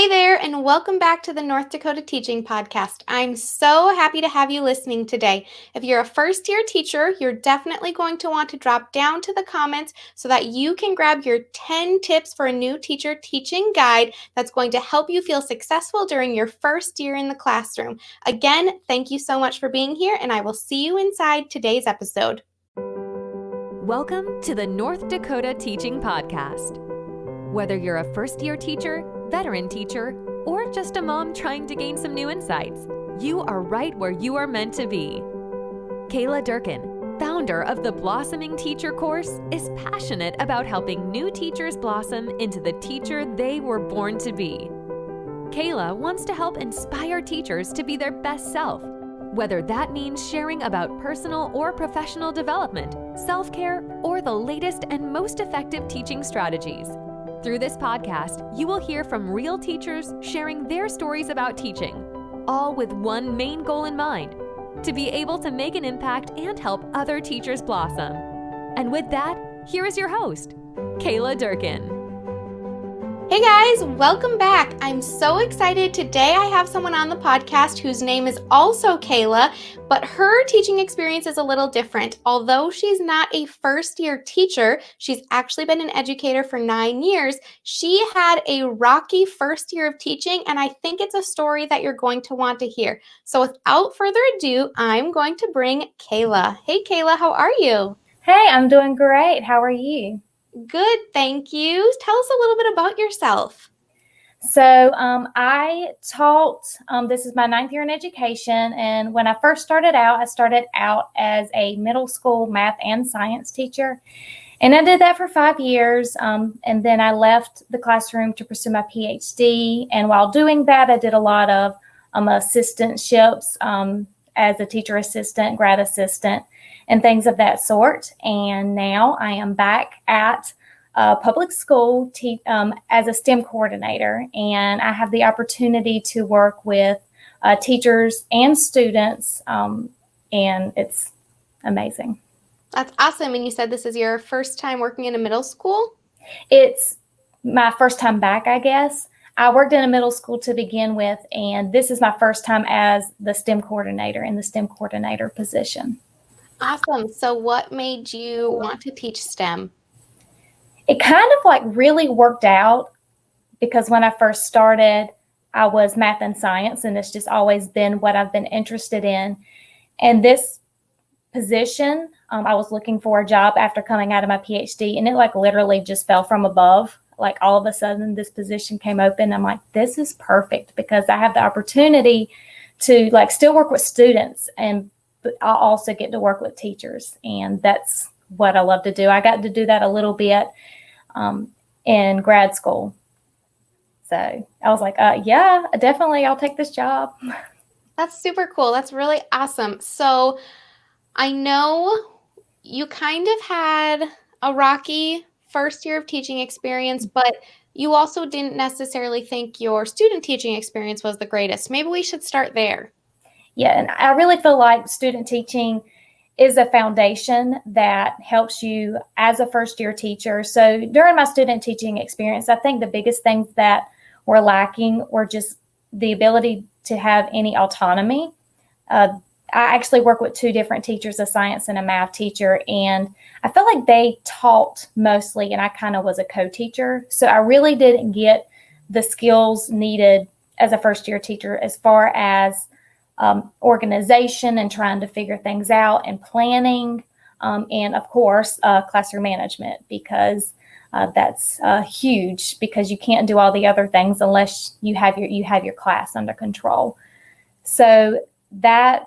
Hey there, and welcome back to the North Dakota Teaching Podcast. I'm so happy to have you listening today. If you're a first-year teacher, you're definitely going to want to drop down to the comments so that you can grab your 10 tips for a new teacher teaching guide that's going to help you feel successful during your first year in the classroom. Again, thank you so much for being here, and I will see you inside today's episode. Welcome to the North Dakota Teaching Podcast. Whether you're a first-year teacher, veteran teacher, or just a mom trying to gain some new insights, you are right where you are meant to be. Kayla Durkin, founder of the Blossoming Teacher course, is passionate about helping new teachers blossom into the teacher they were born to be. Kayla wants to help inspire teachers to be their best self, whether that means sharing about personal or professional development, self-care, or the latest and most effective teaching strategies. Through this podcast, you will hear from real teachers sharing their stories about teaching, all with one main goal in mind: to be able to make an impact and help other teachers blossom. And with that, here is your host, Kayla Durkin. Hey guys, welcome back. I'm so excited. Today I have someone on the podcast whose name is also Kayla, but her teaching experience is a little different. Although she's not a first-year teacher, she's actually been an educator for 9 years. She had a rocky first year of teaching, and I think it's a story that you're going to want to hear. So without further ado, I'm going to bring Kayla. Hey Kayla, how are you? Hey, I'm doing great. How are you? Good, thank you. Tell us a little bit about yourself. So I taught, this is my 9th year in education. And when I first started out as a middle school math and science teacher. And I did that for 5 years. And then I left the classroom to pursue my PhD. And while doing that, I did a lot of assistantships as a teacher assistant, grad assistant, and things of that sort. And now I am back at public school as a STEM coordinator, and I have the opportunity to work with teachers and students, and it's amazing. That's awesome. And you said this is your first time working in a middle school? It's my first time back, I guess. I worked in a middle school to begin with, and this is my first time as the STEM coordinator in the STEM coordinator position. Awesome. So what made you want to teach STEM? It kind of really worked out because when I first started, I was math and science, and it's just always been what I've been interested in. And this position, I was looking for a job after coming out of my PhD, and it literally just fell from above. All of a sudden, this position came open. I'm like, this is perfect because I have the opportunity to still work with students, but I'll also get to work with teachers. And that's what I love to do. I got to do that a little bit in grad school. So I was like, yeah, definitely, I'll take this job. That's super cool. That's really awesome. So I know you kind of had a rocky first year of teaching experience, but you also didn't necessarily think your student teaching experience was the greatest. Maybe we should start there. Yeah, and I really feel like student teaching is a foundation that helps you as a first-year teacher. So during my student teaching experience, I think the biggest things that were lacking were just the ability to have any autonomy. I actually work with 2 different teachers, a science and a math teacher, and I felt like they taught mostly, and I kind of was a co-teacher. So I really didn't get the skills needed as a first-year teacher as far as organization and trying to figure things out and planning, and of course classroom management, because that's huge, because you can't do all the other things unless you have your class under control. So that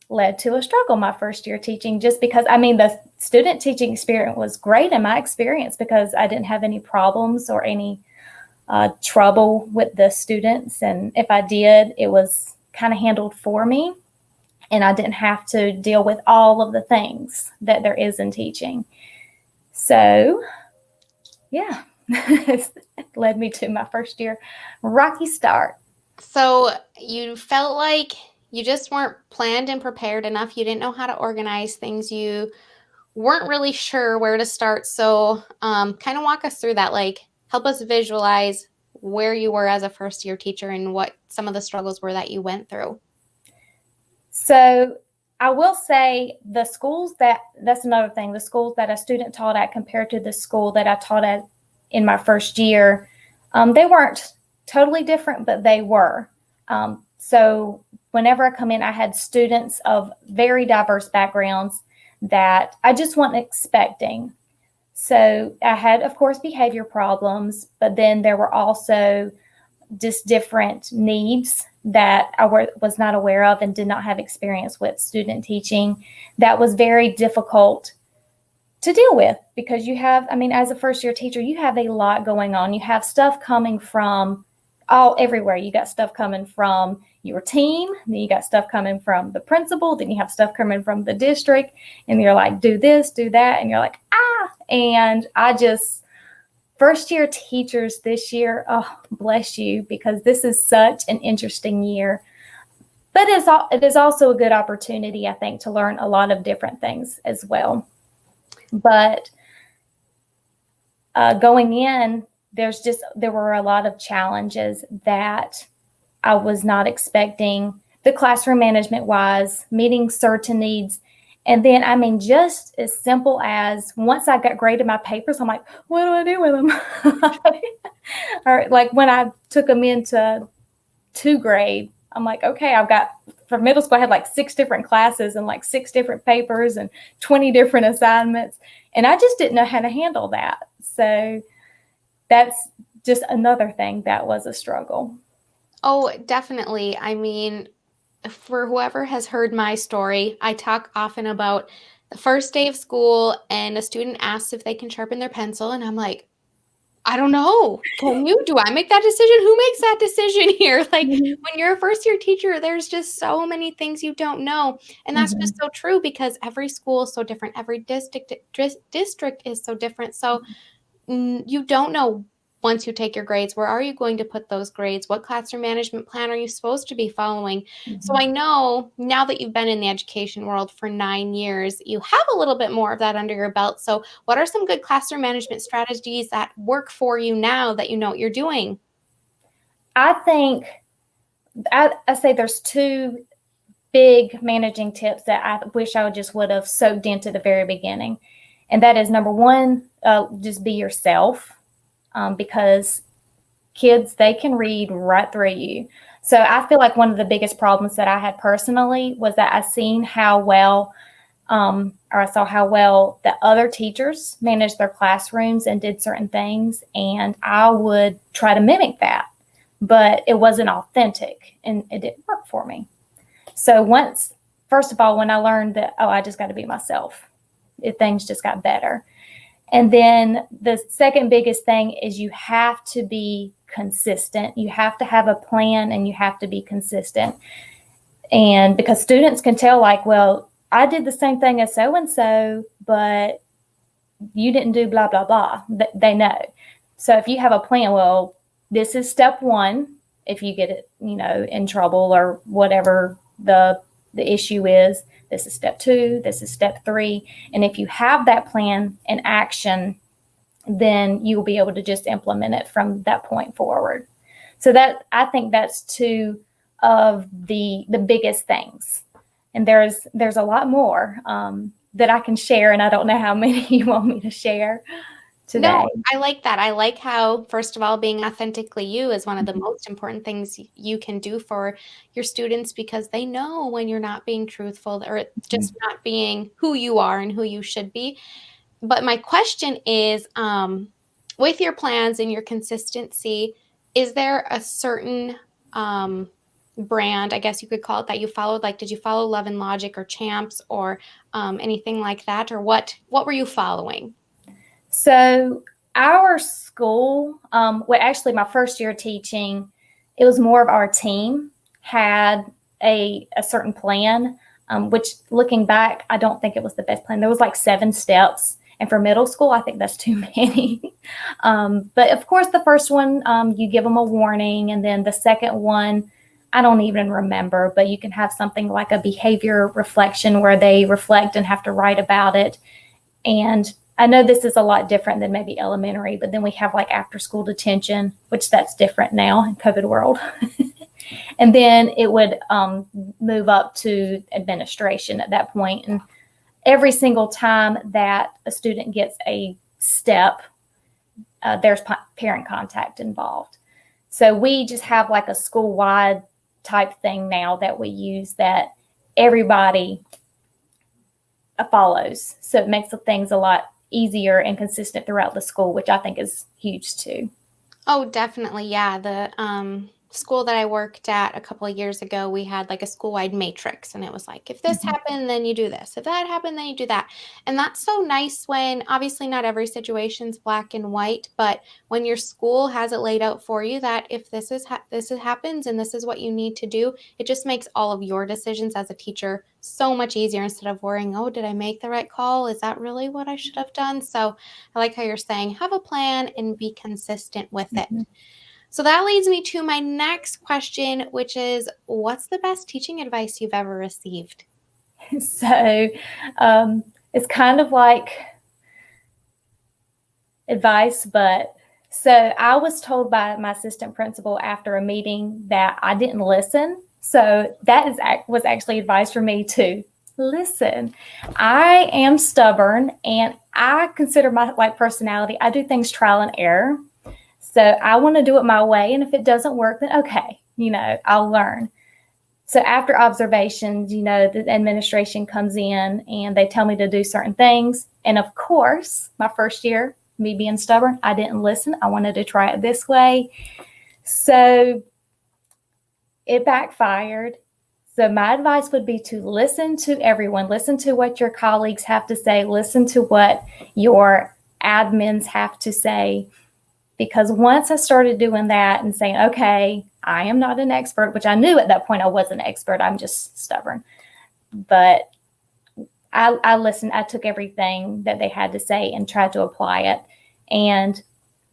led to a struggle my first year teaching, just because the student teaching experience was great in my experience because I didn't have any problems or any trouble with the students, and if I did, it was kind of handled for me, and I didn't have to deal with all of the things that there is in teaching. So yeah, it led me to my first year rocky start. So you felt like you just weren't planned and prepared enough. You didn't know how to organize things. You weren't really sure where to start. So kind of walk us through that, help us visualize where you were as a first year teacher and what some of the struggles were that you went through? So I will say that's another thing, the schools that a student taught at compared to the school that I taught at in my first year, they weren't totally different, but they were. So whenever I come in, I had students of very diverse backgrounds that I just wasn't expecting. So I had, of course, behavior problems, but then there were also just different needs that I was not aware of and did not have experience with student teaching. That was very difficult to deal with because as a first year teacher, you have a lot going on. You have stuff coming from everywhere. You got stuff coming from your team, then you got stuff coming from the principal, then you have stuff coming from the district, and you're like, do this, do that, and you're like, and first year teachers this year, oh, bless you, because this is such an interesting year. But it is also a good opportunity, I think, to learn a lot of different things as well. But going in, there were a lot of challenges that I was not expecting, the classroom management wise, meeting certain needs. And then, just as simple as once I got graded my papers, I'm like, what do I do with them? Or like when I took them into 2 grade, I'm like, okay, for middle school, I had like 6 different classes and like 6 different papers and 20 different assignments. And I just didn't know how to handle that. So that's just another thing that was a struggle. Oh, definitely. For whoever has heard my story, I talk often about the first day of school and a student asks if they can sharpen their pencil. And I'm like, I don't know. Can you? Do I make that decision? Who makes that decision here? Like when you're a first year teacher, there's just so many things you don't know. And that's just so true because every school is so different. Every district is so different. So you don't know once you take your grades, where are you going to put those grades? What classroom management plan are you supposed to be following? So I know now that you've been in the education world for 9 years, you have a little bit more of that under your belt. So what are some good classroom management strategies that work for you now that you know what you're doing? I think I say there's 2 big managing tips that I wish I would have soaked into the very beginning. And that is, number 1, just be yourself. Because kids, they can read right through you. So I feel like one of the biggest problems that I had personally was that I saw how well the other teachers managed their classrooms and did certain things, and I would try to mimic that, but it wasn't authentic and it didn't work for me. So first of all, when I learned that, I just got to be myself, things just got better. And then the second biggest thing is you have to be consistent. You have to have a plan and you have to be consistent. And because students can tell, like, well, I did the same thing as so-and-so, but you didn't do blah, blah, blah. They know. So if you have a plan, well, this is step 1. If you get it, in trouble or whatever the issue is, this is step 2, this is step 3. And if you have that plan in action, then you will be able to just implement it from that point forward. So I think that's 2 of the biggest things. And there's a lot more that I can share, and I don't know how many you want me to share today. No, I like that. I like how, first of all, being authentically you is one of the most important things you can do for your students, because they know when you're not being truthful or just not being who you are and who you should be. But my question is, with your plans and your consistency, is there a certain brand, I guess you could call it, that you followed? Like, did you follow Love and Logic or Champs or anything like that? Or what were you following? So our school, actually my first year teaching, it was more of our team had a certain plan, which looking back, I don't think it was the best plan. There was like 7 steps. And for middle school, I think that's too many. But of course, the first one, you give them a warning. And then the second one, I don't even remember, but you can have something like a behavior reflection where they reflect and have to write about it. And I know this is a lot different than maybe elementary, but then we have like after school detention, which that's different now in COVID world. And then it would move up to administration at that point. And every single time that a student gets a step, there's parent contact involved. So we just have like a school-wide type thing now that we use that everybody follows. So it makes the things a lot easier and consistent throughout the school, which I think is huge too. Oh, definitely. Yeah. The school that I worked at a couple of years ago, we had like a school-wide matrix, and it was like, if this happened, then you do this. If that happened, then you do that. And that's so nice when obviously not every situation's black and white, but when your school has it laid out for you that if this happens and this is what you need to do, it just makes all of your decisions as a teacher so much easier instead of worrying, oh, did I make the right call? Is that really what I should have done? So I like how you're saying have a plan and be consistent with it. So that leads me to my next question, which is, what's the best teaching advice you've ever received? So it's kind of like advice, but so I was told by my assistant principal after a meeting that I didn't listen. So that was actually advice for me to listen. I am stubborn, and I consider my personality, I do things trial and error. So I want to do it my way. And if it doesn't work, then okay, I'll learn. So after observations, the administration comes in and they tell me to do certain things. And of course, my first year, me being stubborn, I didn't listen. I wanted to try it this way. So it backfired. So my advice would be to listen to everyone, listen to what your colleagues have to say, listen to what your admins have to say. Because once I started doing that and saying, okay, I am not an expert, which I knew at that point I wasn't an expert, I'm just stubborn. But I listened, I took everything that they had to say and tried to apply it. And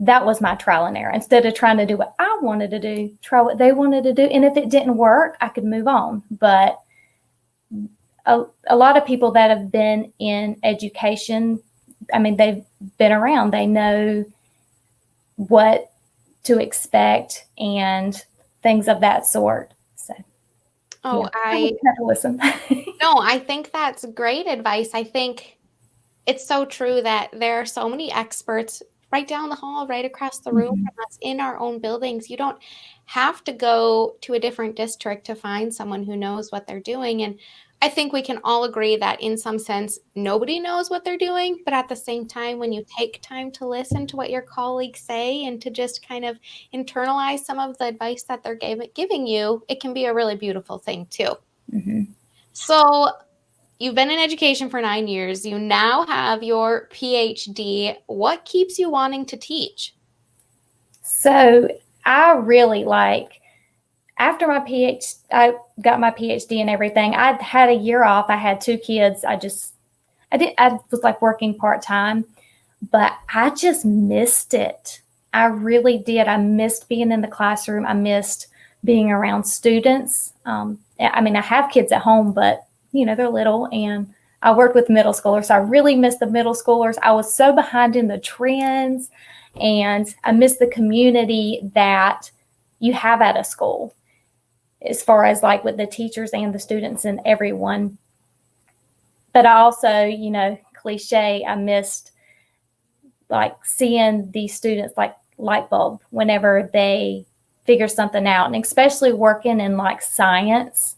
that was my trial and error. Instead of trying to do what I wanted to do, try what they wanted to do. And if it didn't work, I could move on. But a lot of people that have been in education, they've been around, they know what to expect and things of that sort. So, I have to listen. No, I think that's great advice. I think it's so true that there are so many experts right down the hall, right across the room from us in our own buildings. You don't have to go to a different district to find someone who knows what they're doing. And I think we can all agree that in some sense, nobody knows what they're doing. But at the same time, when you take time to listen to what your colleagues say and to just kind of internalize some of the advice that they're giving you, it can be a really beautiful thing too. So you've been in education for 9 years. You now have your PhD. What keeps you wanting to teach? So I really after my PhD, I got my PhD and everything. I had a year off. I had 2 kids. I was working part-time, but I just missed it. I really did. I missed being in the classroom. I missed being around students. I have kids at home, but they're little, and I worked with middle schoolers. So I really missed the middle schoolers. I was so behind in the trends, and I missed the community that you have at a school, as far as with the teachers and the students and everyone. But I also, cliche, I missed seeing these students light bulb whenever they figure something out. And especially working in science,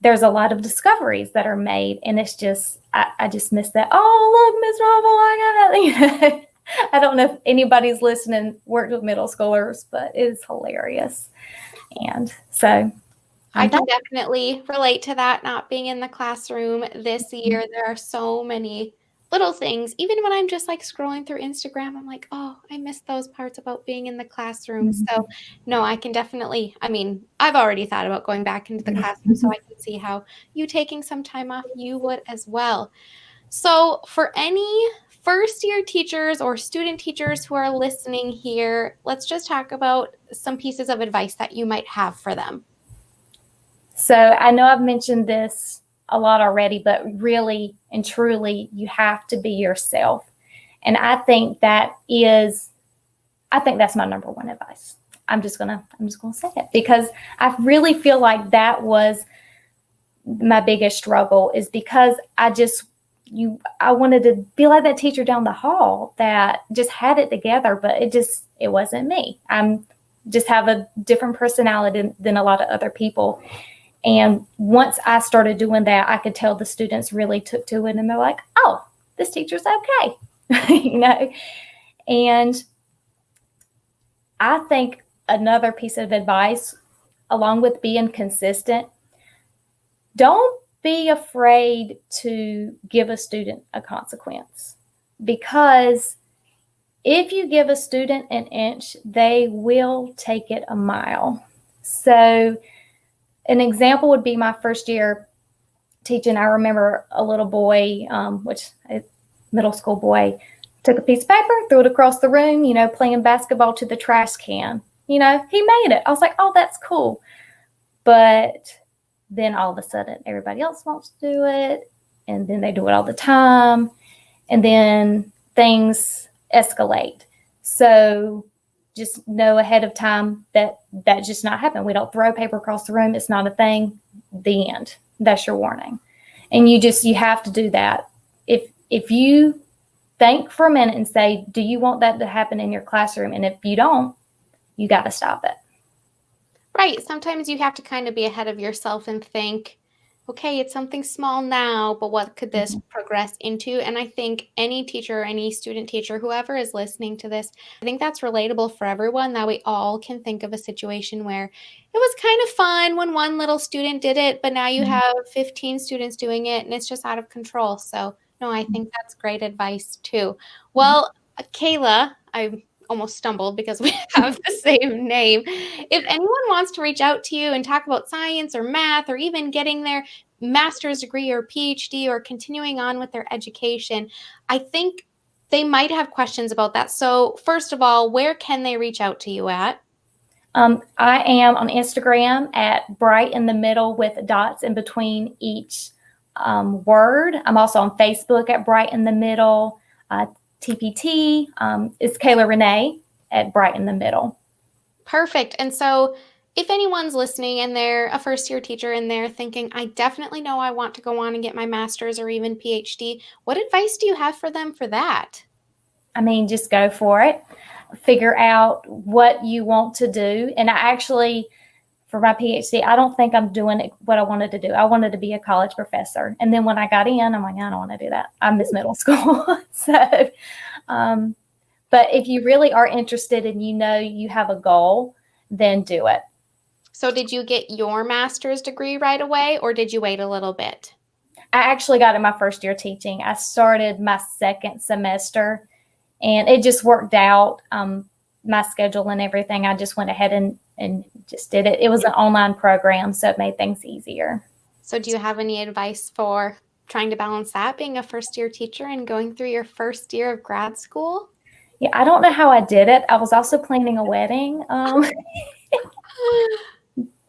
there's a lot of discoveries that are made. And it's just, I just miss that. Oh, look, Miss Norville, I got it. I don't know if anybody's listening worked with middle schoolers, but it's hilarious. And so I can definitely relate to that, not being in the classroom this year. There are so many little things. Even when I'm just scrolling through Instagram, I'm like, oh, I missed those parts about being in the classroom. So no, I can definitely, I've already thought about going back into the classroom, so I can see how you taking some time off, you would as well. So for any first-year teachers or student teachers who are listening here, let's just talk about some pieces of advice that you might have for them. So I know I've mentioned this a lot already, but really and truly, you have to be yourself. And I think that's my number one advice. I'm just gonna say it, because I really feel like that was my biggest struggle, is because I wanted to be like that teacher down the hall that just had it together, but it wasn't me. I'm just have a different personality than a lot of other people. And once I started doing that, I could tell the students really took to it, and they're like, oh, this teacher's okay. And I think another piece of advice, along with being consistent, don't be afraid to give a student a consequence, because if you give a student an inch, they will take it a mile. So an example would be my first year teaching. I remember a little boy, a middle school boy, took a piece of paper, threw it across the room, playing basketball to the trash can. He made it. I was like, oh, that's cool. But then all of a sudden, everybody else wants to do it, and then they do it all the time, and then things escalate. So just know ahead of time that just not happen. We don't throw paper across the room. It's not a thing. The end. That's your warning. And you have to do that. If you think for a minute and say, do you want that to happen in your classroom? And if you don't, you got to stop it. Right. Sometimes you have to kind of be ahead of yourself and think, okay, it's something small now, but what could this progress into? And I think any teacher, any student teacher, whoever is listening to this, I think that's relatable for everyone, that we all can think of a situation where it was kind of fun when one little student did it, but now you have 15 students doing it and it's just out of control. So no, I think that's great advice too. Well, Kayla, I almost stumbled because we have the same name. If anyone wants to reach out to you and talk about science or math, or even getting their master's degree or PhD or continuing on with their education, I think they might have questions about that. So first of all, where can they reach out to you at? I am on Instagram at Bright in the Middle with dots in between each word. I'm also on Facebook at Bright in the Middle. TPT is Kayla Renee at Bright in the Middle. Perfect. And so if anyone's listening and they're a first-year teacher and they're thinking, I definitely know I want to go on and get my master's or even PhD, what advice do you have for them for that? I mean, just go for it. Figure out what you want to do. And I actually, for my PhD, I don't think I'm doing what I wanted to do. I wanted to be a college professor. And then when I got in, I'm like, I don't want to do that. I miss middle school. So, but if you really are interested and you have a goal, then do it. So did you get your master's degree right away, or did you wait a little bit? I actually got it my first year teaching. I started my second semester, and it just worked out. My schedule and everything, I just went ahead and just did it. It was an online program, so it made things easier. So do you have any advice for trying to balance that, being a first-year teacher and going through your first year of grad school? Yeah, I don't know how I did it. I was also planning a wedding,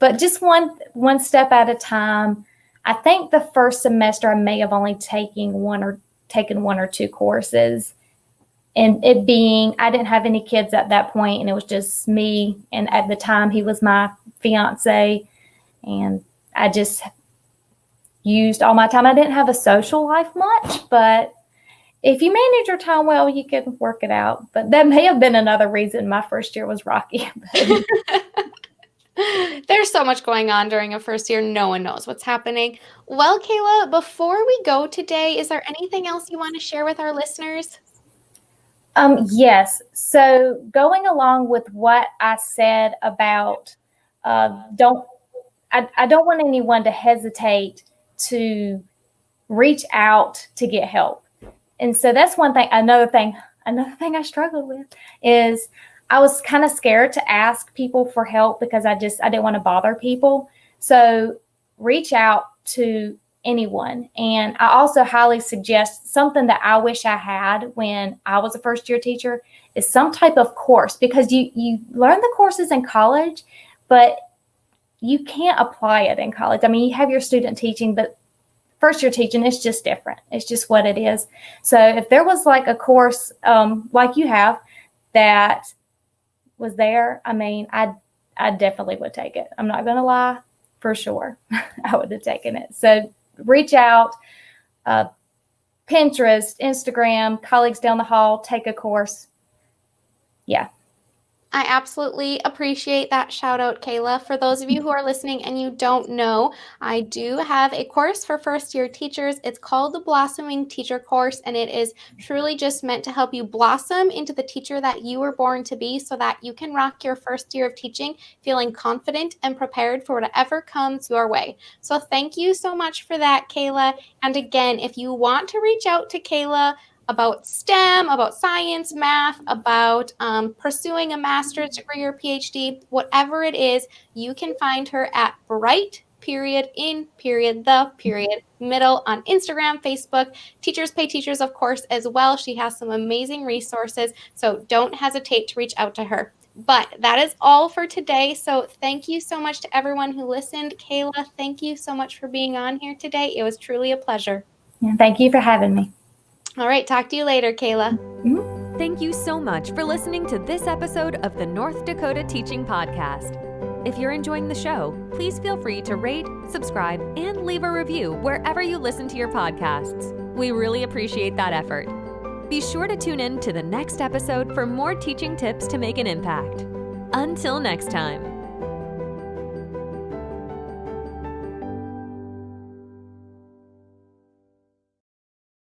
but just one step at a time. I think the first semester I may have only taken one or two courses. And it being, I didn't have any kids at that point, and it was just me. And at the time, he was my fiance, and I just used all my time. I didn't have a social life much, but if you manage your time well, you can work it out. But that may have been another reason my first year was rocky. There's so much going on during a first year. No one knows what's happening. Well, Kayla, before we go today, is there anything else you want to share with our listeners? Yes. So going along with what I said about I don't want anyone to hesitate to reach out to get help. And so that's one thing. Another thing I struggled with is I was kind of scared to ask people for help because I didn't want to bother people. So reach out to anyone. And I also highly suggest something that I wish I had when I was a first year teacher is some type of course, because you learn the courses in college, but you can't apply it in college. I mean, you have your student teaching, but first year teaching, it's just different. It's just what it is. So if there was like a course like you have that was there, I mean, I definitely would take it. I'm not going to lie, for sure. I would have taken it. So reach out, Pinterest, Instagram, colleagues down the hall, take a course. Yeah. I absolutely appreciate that shout out, Kayla. For those of you who are listening and you don't know, I do have a course for first year teachers. It's called the Blossoming Teacher Course, and it is truly just meant to help you blossom into the teacher that you were born to be so that you can rock your first year of teaching feeling confident and prepared for whatever comes your way. So thank you so much for that, Kayla. And again, if you want to reach out to Kayla about STEM, about science, math, about pursuing a master's degree or PhD, whatever it is, you can find her at Bright, middle on Instagram, Facebook. Teachers Pay Teachers, of course, as well. She has some amazing resources, so don't hesitate to reach out to her. But that is all for today. So thank you so much to everyone who listened. Kayla, thank you so much for being on here today. It was truly a pleasure. Yeah, thank you for having me. All right, talk to you later, Kayla. Mm-hmm. Thank you so much for listening to this episode of the North Dakota Teaching Podcast. If you're enjoying the show, please feel free to rate, subscribe, and leave a review wherever you listen to your podcasts. We really appreciate that effort. Be sure to tune in to the next episode for more teaching tips to make an impact. Until next time.